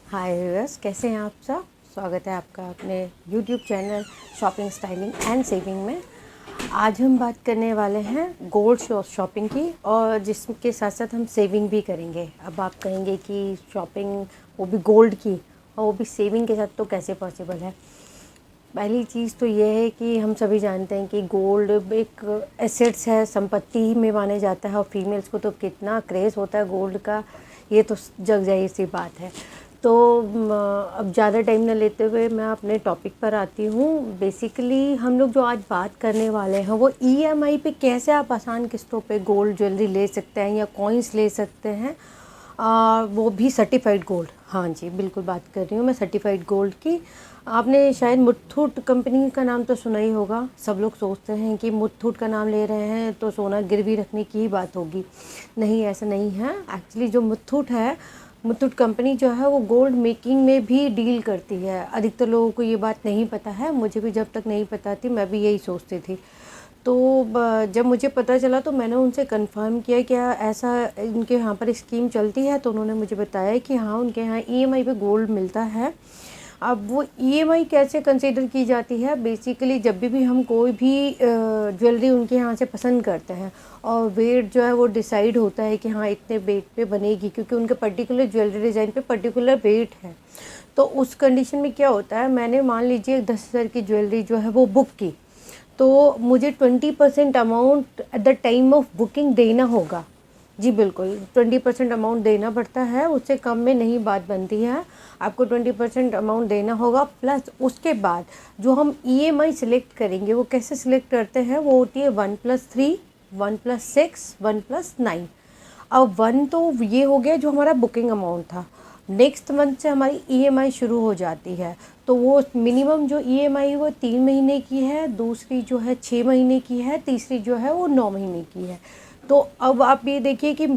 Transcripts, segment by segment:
हाय viewers, कैसे हैं आप सब। स्वागत है आपका अपने YouTube channel shopping styling and saving में। आज हम बात करने वाले हैं गोल्ड शॉपिंग की, और जिसके साथ साथ हम सेविंग भी करेंगे। अब आप कहेंगे कि शॉपिंग वो भी गोल्ड की और वो भी सेविंग के साथ तो कैसे पॉसिबल है। पहली चीज़ तो ये है कि हम सभी जानते हैं कि गोल्ड एक एसेट्स है, संपत्ति में माने जाता है, और फीमेल्स को तो कितना क्रेज़ होता है गोल्ड का, ये तो जग जाहिर सी बात है। तो अब ज़्यादा टाइम न लेते हुए मैं अपने टॉपिक पर आती हूँ। बेसिकली हम लोग जो आज बात करने वाले हैं वो ईएमआई पे कैसे आप आसान किस्तों पे गोल्ड ज्वेलरी ले सकते हैं या कॉइन्स ले सकते हैं, वो भी सर्टिफाइड गोल्ड। हाँ जी, बिल्कुल बात कर रही हूँ मैं सर्टिफाइड गोल्ड की। आपने शायद मुथूट कंपनी का नाम तो सुना ही होगा। सब लोग सोचते हैं कि मुथूट का नाम ले रहे हैं तो सोना गिरवी रखने की ही बात होगी। नहीं, ऐसा नहीं है। एक्चुअली जो मुथूट है, मुथूट कंपनी जो है वो गोल्ड मेकिंग में भी डील करती है। अधिकतर लोगों को ये बात नहीं पता है, मुझे भी जब तक नहीं पता थी मैं भी यही सोचती थी। तो जब मुझे पता चला तो मैंने उनसे कंफर्म किया क्या ऐसा इनके यहाँ पर स्कीम चलती है, तो उन्होंने मुझे बताया कि हाँ, उनके यहाँ ईएमआई पे गोल्ड मिलता है। अब वो ईएमआई कैसे कंसीडर की जाती है, बेसिकली जब भी हम कोई भी ज्वेलरी उनके यहाँ से पसंद करते हैं और वेट जो है वो डिसाइड होता है कि हाँ इतने वेट पे बनेगी, क्योंकि उनके पर्टिकुलर ज्वेलरी डिज़ाइन पे पर्टिकुलर वेट है। तो उस कंडीशन में क्या होता है, मैंने मान लीजिए 10,000 की ज्वेलरी जो है वो बुक की, तो मुझे 20% amount at the time of booking देना होगा। जी बिल्कुल, 20% अमाउंट देना पड़ता है, उससे कम में नहीं बात बनती है। आपको 20% अमाउंट देना होगा, प्लस उसके बाद जो हम ईएमआई सिलेक्ट करेंगे वो कैसे सिलेक्ट करते हैं, वो होती है 1+3, 1+6, 1+9। अब 1 तो ये हो गया जो हमारा बुकिंग अमाउंट था। नेक्स्ट मंथ से हमारी ईएमआई शुरू हो जाती है, तो वो मिनिमम जो ईएमआई वो 3 महीने की है, दूसरी जो है 6 महीने की है, तीसरी जो है वो 9 महीने की है। तो अब आप ये देखिए कि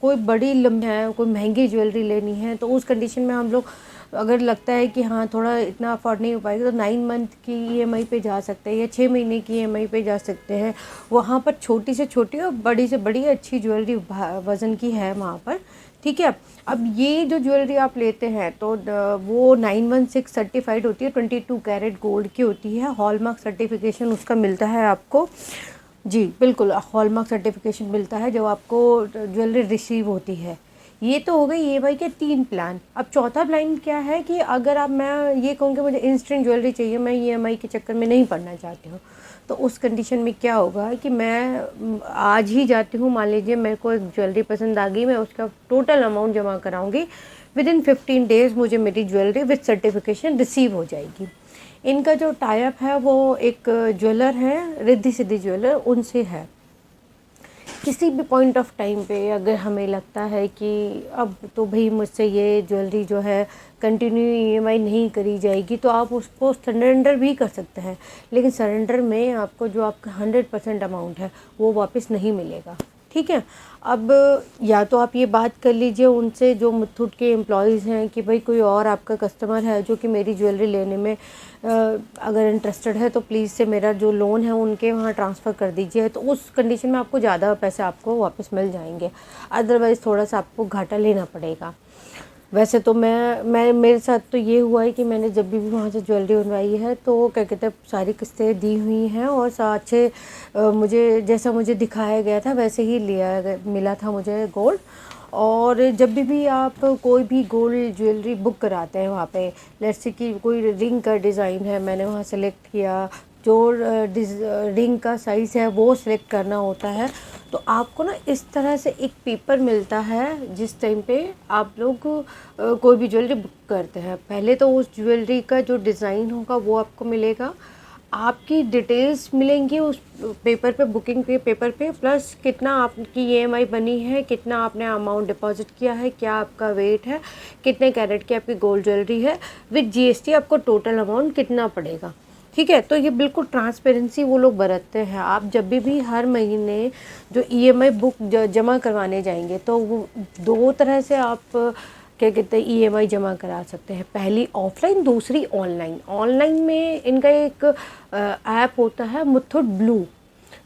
कोई बड़ी लंबी है, कोई महंगी ज्वेलरी लेनी है, तो उस कंडीशन में हम लोग अगर लगता है कि हाँ थोड़ा इतना अफोर्ड नहीं हो पाएगा, तो 9 मंथ की ईएमआई पे जा सकते हैं या 6 महीने की ईएमआई पे जा सकते हैं। वहाँ पर छोटी से छोटी और बड़ी से बड़ी अच्छी ज्वेलरी वज़न की है वहाँ पर, ठीक है। अब ये जो ज्वेलरी आप लेते हैं तो वो 916 सर्टिफाइड होती है, 22 कैरेट गोल्ड की होती है। हॉलमार्क सर्टिफिकेशन उसका मिलता है आपको। जी बिल्कुल, हॉलमार्क सर्टिफिकेशन मिलता है जब आपको ज्वेलरी रिसीव होती है। ये तो हो गई ईएमआई के 3 प्लान। अब चौथा प्लान क्या है कि अगर आप मैं ये कहूँगी मुझे इंस्टेंट ज्वेलरी चाहिए, मैं ईएमआई के चक्कर में नहीं पड़ना चाहती हूँ, तो उस कंडीशन में क्या होगा कि मैं आज ही जाती हूँ। मान लीजिए मेरे को एक ज्वेलरी पसंद आ गई, मैं उसका टोटल अमाउंट जमा कराऊंगी, विद इन 15 डेज़ मुझे मेरी ज्वेलरी विद सर्टिफिकेशन रिसीव हो जाएगी। इनका जो टाई अप है वो एक ज्वेलर है, रिद्धि सिद्धि ज्वेलर, उनसे है। किसी भी पॉइंट ऑफ टाइम पे अगर हमें लगता है कि अब तो भाई मुझसे ये ज्वेलरी जो है कंटिन्यू ईएमआई नहीं करी जाएगी, तो आप उसको सरेंडर भी कर सकते हैं, लेकिन सरेंडर में आपको जो आपका 100% अमाउंट है वो वापस नहीं मिलेगा, ठीक है। अब या तो आप ये बात कर लीजिए उनसे, जो मुथूट के एम्प्लॉयज़ हैं, कि भाई कोई और आपका कस्टमर है जो कि मेरी ज्वेलरी लेने में अगर इंटरेस्टेड है तो प्लीज़ से मेरा जो लोन है उनके वहाँ ट्रांसफ़र कर दीजिए, तो उस कंडीशन में आपको ज़्यादा पैसे आपको वापस मिल जाएंगे। अदरवाइज़ थोड़ा सा आपको घाटा लेना पड़ेगा। वैसे तो मैं मेरे साथ तो ये हुआ है कि मैंने जब भी वहाँ से ज्वेलरी बनवाई है तो क्या कहते हैं सारी किस्तें दी हुई हैं, और अच्छे मुझे जैसा मुझे दिखाया गया था वैसे ही मिला था मुझे गोल्ड। और जब भी आप कोई भी गोल्ड ज्वेलरी बुक कराते हैं वहाँ पे, लेट्स से कि कोई रिंग का डिज़ाइन है, मैंने वहाँ सेलेक्ट किया, जो रिंग का साइज़ है वो सिलेक्ट करना होता है, तो आपको ना इस तरह से एक पेपर मिलता है जिस टाइम पे आप लोग कोई भी ज्वेलरी बुक करते हैं। पहले तो उस ज्वेलरी का जो डिज़ाइन होगा वो आपको मिलेगा, आपकी डिटेल्स मिलेंगी उस पेपर पे, बुकिंग के पेपर पे, प्लस कितना आपकी ईएमआई बनी है, कितना आपने अमाउंट डिपॉजिट किया है, क्या आपका वेट है, कितने कैरेट की आपकी गोल्ड ज्वेलरी है, विद जीएसटी आपको टोटल अमाउंट कितना पड़ेगा, ठीक है। तो ये बिल्कुल ट्रांसपेरेंसी वो लोग बरतते हैं। आप जब भी हर महीने जो ईएमआई बुक जमा करवाने जाएंगे तो वो दो तरह से आप क्या कहते हैं ईएमआई जमा करा सकते हैं। पहली ऑफलाइन, दूसरी ऑनलाइन। ऑनलाइन में इनका एक ऐप होता है मुथूट ब्लू,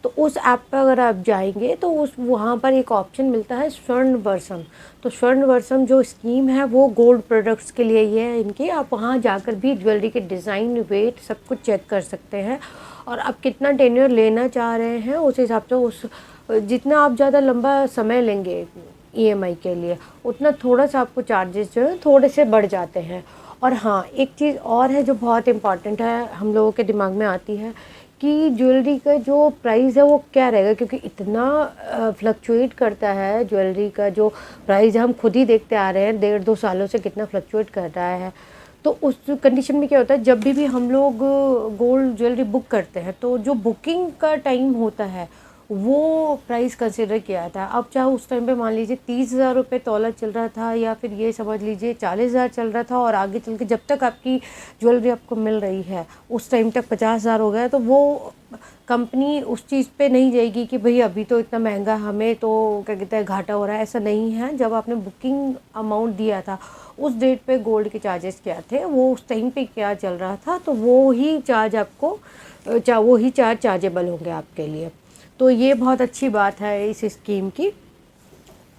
तो उस ऐप पर अगर आप जाएंगे तो उस वहाँ पर एक ऑप्शन मिलता है स्वर्णवर्षम। तो स्वर्णवर्षम जो स्कीम है वो गोल्ड प्रोडक्ट्स के लिए ही है इनकी। आप वहाँ जाकर भी ज्वेलरी के डिज़ाइन, वेट सब कुछ चेक कर सकते हैं, और आप कितना टेन्योर लेना चाह रहे हैं उस हिसाब से, उस जितना आप ज़्यादा लंबा समय लेंगे ईएमआई के लिए, उतना थोड़ा सा आपको चार्जेस जो है थोड़े से बढ़ जाते हैं। और हाँ, एक चीज़ और है जो बहुत इम्पॉर्टेंट है, हम लोगों के दिमाग में आती है कि ज्वेलरी का जो प्राइस है वो क्या रहेगा, क्योंकि इतना फ्लक्चुएट करता है ज्वेलरी का जो प्राइस है। हम खुद ही देखते आ रहे हैं 1.5-2 सालों से कितना फ्लक्चुएट कर रहा है। तो उस कंडीशन में क्या होता है, जब भी हम लोग गोल्ड ज्वेलरी बुक करते हैं तो जो बुकिंग का टाइम होता है वो प्राइस कंसिडर किया था। अब चाहे उस टाइम पे मान लीजिए 30,000 रुपये तोला चल रहा था, या फिर ये समझ लीजिए 40,000 चल रहा था, और आगे चल के जब तक आपकी ज्वेलरी आपको मिल रही है उस टाइम तक 50,000 हो गया, तो वो कंपनी उस चीज़ पे नहीं जाएगी कि भाई अभी तो इतना महंगा, हमें तो क्या कहते हैं घाटा हो रहा है। ऐसा नहीं है। जब आपने बुकिंग अमाउंट दिया था उस डेट पे गोल्ड के चार्जेस क्या थे, वो उस टाइम पे क्या चल रहा था, तो वो ही चार्ज आपको वो ही चार्ज चार्जेबल होंगे आपके लिए। तो ये बहुत अच्छी बात है इस स्कीम की।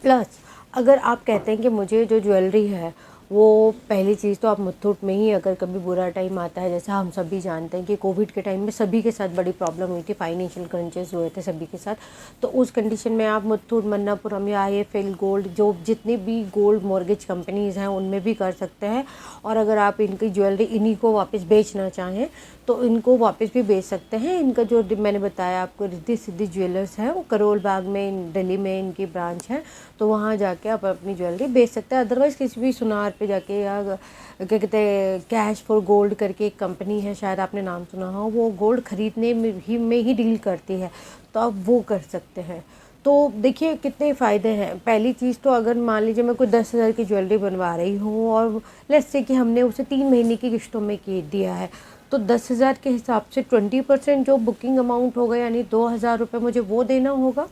प्लस अगर आप कहते हैं कि मुझे जो ज्वेलरी है वो, पहली चीज़ तो आप मुथूट में ही, अगर कभी बुरा टाइम आता है, जैसा हम सभी जानते हैं कि कोविड के टाइम में सभी के साथ बड़ी प्रॉब्लम हुई थी, फाइनेंशियल क्रंचेस हुए थे सभी के साथ, तो उस कंडीशन में आप मुथूट, मन्नापुरम या आईएफएल गोल्ड, जो जितनी भी गोल्ड मॉर्गेज कंपनीज़ हैं उनमें भी कर सकते हैं। और अगर आप इनकी ज्वेलरी इन्हीं को वापस बेचना चाहें तो इनको वापस भी बेच सकते हैं। इनका जो मैंने बताया आपको, रिद्धि सिद्धि ज्वेलर्स है, वो करोल बाग में दिल्ली में इनकी ब्रांच है, तो वहाँ जाके आप अपनी ज्वेलरी बेच सकते हैं। अदरवाइज़ किसी भी सुनार पे जाके, या क्या कहते हैं कैश फॉर गोल्ड करके एक कंपनी है, शायद आपने नाम सुना हो, वो गोल्ड ख़रीदने में ही डील करती है, तो आप वो कर सकते हैं। तो देखिए कितने फ़ायदे हैं। पहली चीज़ तो अगर मान लीजिए मैं कोई 10,000 की ज्वेलरी बनवा रही हूँ, और लेट्स से कि हमने उसे 3 महीने की किस्तों में दिया है, तो 10,000 के हिसाब से 20% जो बुकिंग अमाउंट होगा, यानी 2,000 रुपये मुझे वो देना होगा।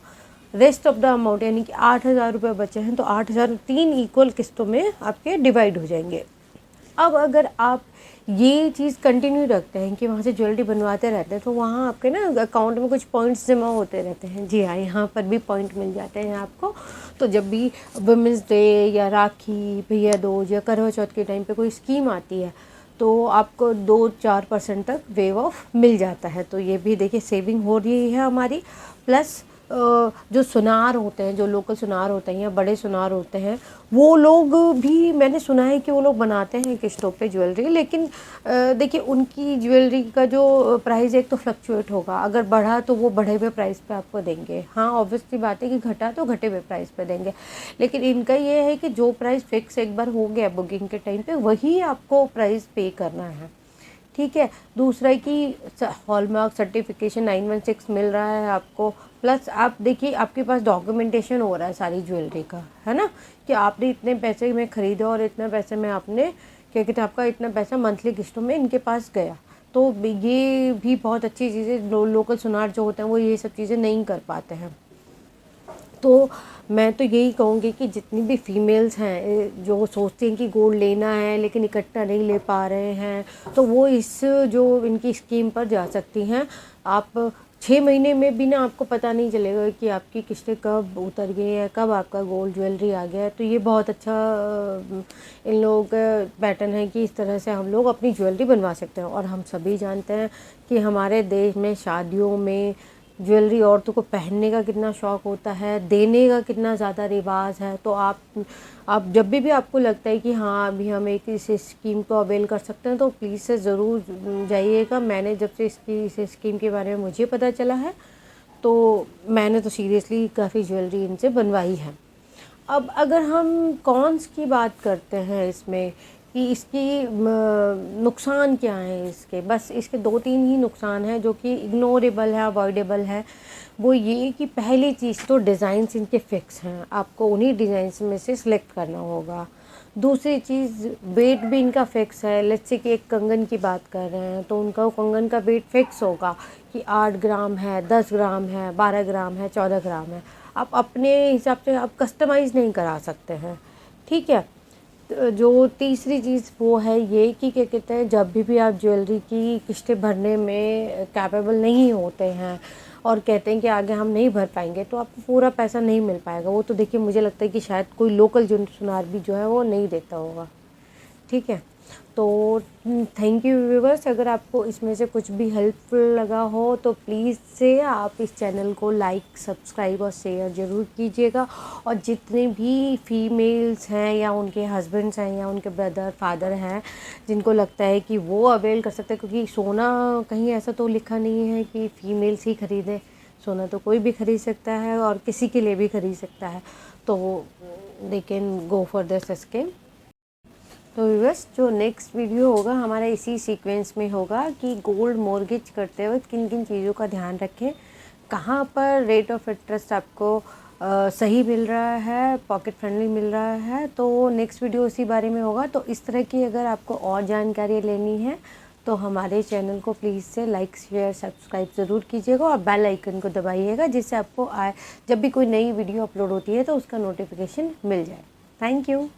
रेस्ट ऑफ द अमाउंट यानी कि 8,000 रुपये बचे हैं, तो 8,000 3 इक्वल किस्तों में आपके डिवाइड हो जाएंगे। अब अगर आप ये चीज़ कंटिन्यू रखते हैं कि वहाँ से ज्वेलरी बनवाते रहते हैं, तो वहाँ आपके ना अकाउंट में कुछ पॉइंट्स जमा होते रहते हैं। जी हाँ, यहाँ पर भी पॉइंट मिल जाते हैं आपको। तो जब भी वुमेंस डे या राखी, भैया दूज या करवा चौथ के टाइम पे कोई स्कीम आती है, तो आपको 2-4% तक वेव ऑफ मिल जाता है। तो ये भी देखिए सेविंग हो रही है हमारी। प्लस जो सुनार होते हैं, जो लोकल सुनार होते हैं या बड़े सुनार होते हैं, वो लोग भी मैंने सुना है कि वो लोग बनाते हैं किस्तों पे ज्वेलरी, लेकिन देखिए उनकी ज्वेलरी का जो प्राइस एक तो फ्लक्चुएट होगा, अगर बढ़ा तो वो बढ़े हुए प्राइस पे आपको देंगे। हाँ, ऑब्वियसली बात है कि घटा तो घटे हुए प्राइस पे देंगे, लेकिन इनका ये है कि जो प्राइस फिक्स एक बार हो गया बुकिंग के टाइम पे, वही आपको प्राइस पे करना है। ठीक है। दूसरा है कि हॉलमार्क सर्टिफिकेशन 916 मिल रहा है आपको। प्लस आप देखिए आपके पास डॉक्यूमेंटेशन हो रहा है सारी ज्वेलरी का, है ना, कि आपने इतने पैसे में ख़रीदा और इतने पैसे में आपने क्या कहते हैं, आपका इतना पैसा मंथली किस्तों में इनके पास गया। तो ये भी बहुत अच्छी चीज़ें, लोकल सुनार जो होते हैं वो ये सब चीज़ें नहीं कर पाते हैं। तो मैं तो यही कहूँगी कि जितनी भी फीमेल्स हैं जो सोचती हैं कि गोल्ड लेना है लेकिन इकट्ठा नहीं ले पा रहे हैं, तो वो इस जो इनकी स्कीम पर जा सकती हैं। आप 6 महीने में भी ना आपको पता नहीं चलेगा कि आपकी किस्तें कब उतर गई है, कब आपका गोल्ड ज्वेलरी आ गया है। तो ये बहुत अच्छा इन लोगों का पैटर्न है कि इस तरह से हम लोग अपनी ज्वेलरी बनवा सकते हैं। और हम सभी जानते हैं कि हमारे देश में शादियों में ज्वेलरी औरतों को पहनने का कितना शौक़ होता है, देने का कितना ज़्यादा रिवाज है। तो आप जब भी आपको लगता है कि हाँ अभी हम एक इस स्कीम को अवेल कर सकते हैं, तो प्लीज़ से ज़रूर जाइएगा। मैंने जब से इस स्कीम के बारे में मुझे पता चला है, तो मैंने तो सीरियसली काफ़ी ज्वेलरी इनसे बनवाई है। अब अगर हम कॉन्स की बात करते हैं इसमें कि इसकी नुकसान क्या हैं इसके, बस इसके 2-3 ही नुकसान हैं जो कि इग्नोरेबल है, अवॉइडेबल है। वो ये कि पहली चीज़ तो डिज़ाइंस इनके फ़िक्स हैं, आपको उन्हीं डिज़ाइंस में से सिलेक्ट करना होगा। दूसरी चीज़, वेट भी इनका फ़िक्स है। लेट्स से कि एक कंगन की बात कर रहे हैं, तो उनका कंगन का वेट फ़िक्स होगा कि 8 ग्राम है, 10 ग्राम है, 12 ग्राम है, 14 ग्राम है। आप अपने हिसाब से आप कस्टमाइज़ नहीं करा सकते हैं। ठीक है। जो तीसरी चीज़ वो है ये कि क्या कहते हैं, जब भी आप ज्वेलरी की किस्तें भरने में कैपेबल नहीं होते हैं, और कहते हैं कि आगे हम नहीं भर पाएंगे, तो आपको पूरा पैसा नहीं मिल पाएगा। वो तो देखिए मुझे लगता है कि शायद कोई लोकल जो सुनार भी जो है वो नहीं देता होगा। ठीक है, तो थैंक यू व्यूवर्स। अगर आपको इसमें से कुछ भी हेल्पफुल लगा हो तो प्लीज़ से आप इस चैनल को लाइक, सब्सक्राइब और शेयर ज़रूर कीजिएगा। और जितने भी फीमेल्स हैं या उनके हस्बैंड्स हैं या उनके ब्रदर फादर हैं जिनको लगता है कि वो अवेल कर सकते हैं, क्योंकि सोना कहीं ऐसा तो लिखा नहीं है कि फ़ीमेल्स ही ख़रीदें, सोना तो कोई भी ख़रीद सकता है और किसी के लिए भी ख़रीद सकता है, तो they can go for this scheme. तो व्यूअर्स, जो नेक्स्ट वीडियो होगा हमारा इसी सीक्वेंस में होगा कि गोल्ड मॉर्गेज करते वक्त किन किन चीज़ों का ध्यान रखें, कहाँ पर रेट ऑफ इंटरेस्ट आपको सही मिल रहा है, पॉकेट फ्रेंडली मिल रहा है। तो नेक्स्ट वीडियो उसी बारे में होगा। तो इस तरह की अगर आपको और जानकारी लेनी है तो हमारे चैनल को प्लीज़ से लाइक, शेयर, सब्सक्राइब ज़रूर कीजिएगा और बेल आइकन को दबाइएगा, जिससे आपको जब भी कोई नई वीडियो अपलोड होती है तो उसका नोटिफिकेशन मिल जाए। Thank you.